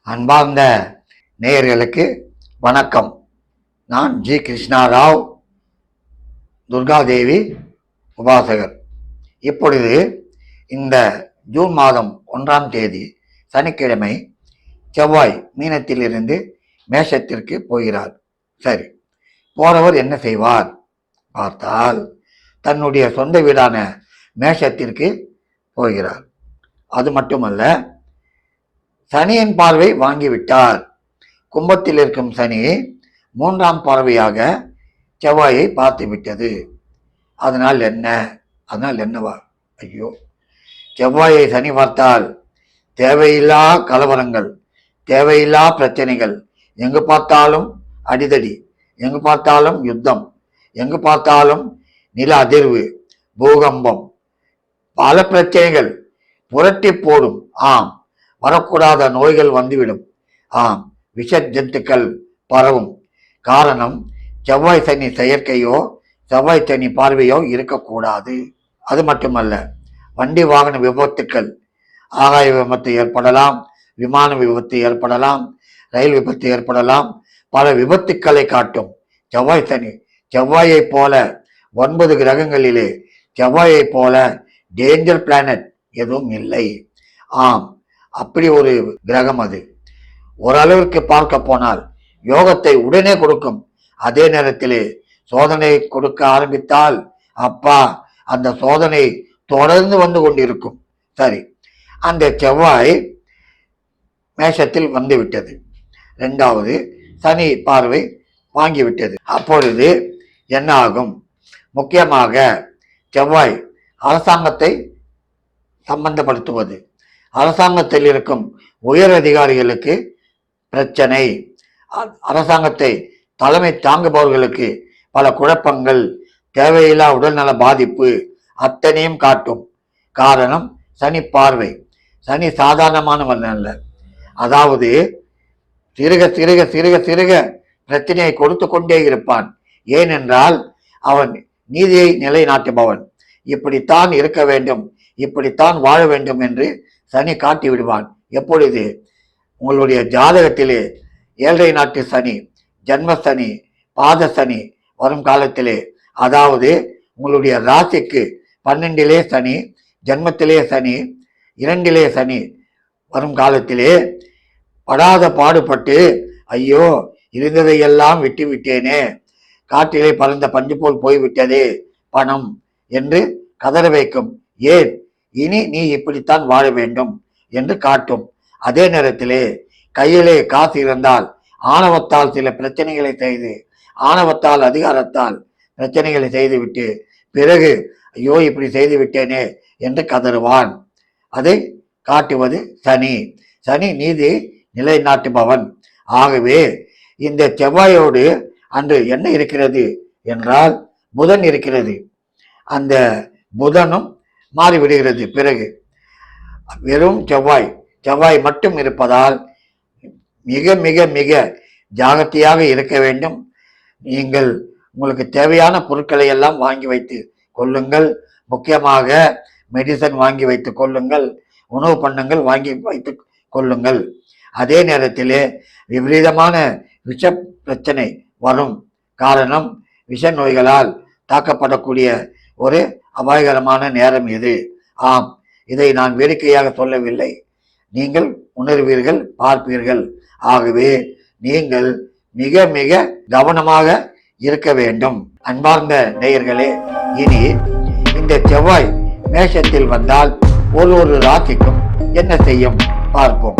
அன்பார்ந்த நேயர்களுக்கு வணக்கம். நான் ஜி கிருஷ்ணாராவ், துர்காதேவி உபாசகர். இப்பொழுது இந்த ஜூன் மாதம் 1ஆம் தேதி சனிக்கிழமை செவ்வாய் மீனத்திலிருந்து மேஷத்திற்கு போகிறார். சரி, போறவர் என்ன செய்வார் பார்த்தால் தன்னுடைய சொந்த வீடான மேஷத்திற்கு போகிறார். அது மட்டுமல்ல, சனியின் பார்வை வாங்கிவிட்டார். கும்பத்தில் இருக்கும் சனி 3ஆம் பார்வையாக செவ்வாயை பார்த்து விட்டது. அதனால் என்னவா? ஐயோ, செவ்வாயை சனி பார்த்தால் தேவையில்லா கலவரங்கள், தேவையில்லா பிரச்சனைகள், எங்கு பார்த்தாலும் அடிதடி, எங்கு பார்த்தாலும் யுத்தம், எங்கு பார்த்தாலும் நில அதிர்வு, பூகம்பம், பல பிரச்சனைகள் புரட்டி போடும். ஆம், வரக்கூடாத நோய்கள் வந்துவிடும். ஆம், விஷ ஜந்துக்கள் பரவும். காரணம், செவ்வாய் சனி செயற்கையோ செவ்வாய் சனி பார்வையோ இருக்கக்கூடாது. அது மட்டுமல்ல, வண்டி வாகன விபத்துக்கள், ஆகாய விபத்து ஏற்படலாம், விமான விபத்து ஏற்படலாம், ரயில் விபத்து ஏற்படலாம். பல விபத்துக்களை காட்டும் செவ்வாய் சனி. செவ்வாயை போல 9 கிரகங்களிலே செவ்வாயை போல டேஞ்சர் பிளானட் எதுவும் இல்லை. ஆம், அப்படி ஒரு கிரகம் அது. ஓரளவிற்கு பார்க்க போனால் யோகத்தை உடனே கொடுக்கும். அதே நேரத்திலே சோதனை கொடுக்க ஆரம்பித்தால் அப்பா, அந்த சோதனை தொடர்ந்து வந்து கொண்டிருக்கும். சரி, அந்த செவ்வாய் மேஷத்தில் வந்து விட்டது. 2வது சனி பார்வை வாங்கிவிட்டது. அப்பொழுது என்ன ஆகும்? முக்கியமாக செவ்வாய் அரசாங்கத்தை சம்பந்தப்படுத்துவது, அரசாங்கத்தில் இருக்கும் உயர் அதிகாரிகளுக்கு பிரச்சனை, அரசாங்கத்தை தலைமை தாங்குபவர்களுக்கு பல குழப்பங்கள், தேவையில்லா உடல்நல பாதிப்பு அத்தனையும் காட்டும். காரணம், சனி பார்வை. சனி சாதாரணமானவன் அல்ல. அதாவது சிறுக சிறுக சிறுக சிறுக பிரச்சனையை கொடுத்து கொண்டே இருப்பான். ஏனென்றால் அவன் நீதியை நிலைநாட்டுபவன். இப்படித்தான் இருக்க வேண்டும், இப்படித்தான் வாழ வேண்டும் என்று சனி காட்டி விடுவான். எப்பொழுது உங்களுடைய ஜாதகத்திலே 7 நாட்டு சனி, ஜன்ம சனி, பாத சனி வரும் காலத்திலே, அதாவது உங்களுடைய ராசிக்கு 12லே சனி, ஜன்மத்திலே சனி, 2லே சனி வரும் காலத்திலே படாத பாடுபட்டு, ஐயோ இருந்ததையெல்லாம் விட்டு விட்டேனே, காட்டிலே பறந்த பஞ்சு போல் போய்விட்டதே பணம் என்று கதற வைக்கும். ஏன், இனி நீ இப்படித்தான் வாழ வேண்டும் என்று காட்டும். அதே நேரத்திலே கையிலே காசு இருந்தால் ஆணவத்தால் சில பிரச்சனைகளை செய்து, ஆணவத்தால் அதிகாரத்தால் பிரச்சனைகளை செய்துவிட்டு பிறகு ஐயோ இப்படி செய்து விட்டேனே என்று கதறுவான். அதை காட்டுவது சனி. சனி நீதி நிலைநாட்டுபவன். ஆகவே இந்த செவ்வாயோடு அன்று என்ன இருக்கிறது என்றால் புதன் இருக்கிறது. அந்த புதனும் மாறிவிடுகிறது. பிறகு வெறும் செவ்வாய் மட்டும் இருப்பதால் மிக மிக மிக ஜாகிரதையாக இருக்க வேண்டும். நீங்கள் உங்களுக்கு தேவையான பொருட்களை எல்லாம் வாங்கி வைத்து கொள்ளுங்கள். முக்கியமாக மெடிசன் வாங்கி வைத்துக் கொள்ளுங்கள், உணவு பண்டங்கள் வாங்கி வைத்து கொள்ளுங்கள். அதே நேரத்திலே விபரீதமான விஷ பிரச்சனை வரும். காரணம், விஷ நோய்களால் தாக்கப்படக்கூடிய ஒரு அபாயகரமான நேரம் இது. ஆம், இதை நான் வேடிக்கையாக சொல்லவில்லை, நீங்கள் உணர்வீர்கள், பார்ப்பீர்கள். ஆகவே நீங்கள் மிக மிக கவனமாக இருக்க வேண்டும். அன்பார்ந்த நேயர்களே, இனி இந்த செவ்வாய் மேஷத்தில் வந்தால் ஒரு ராசிக்கும் என்ன செய்யும் பார்ப்போம்.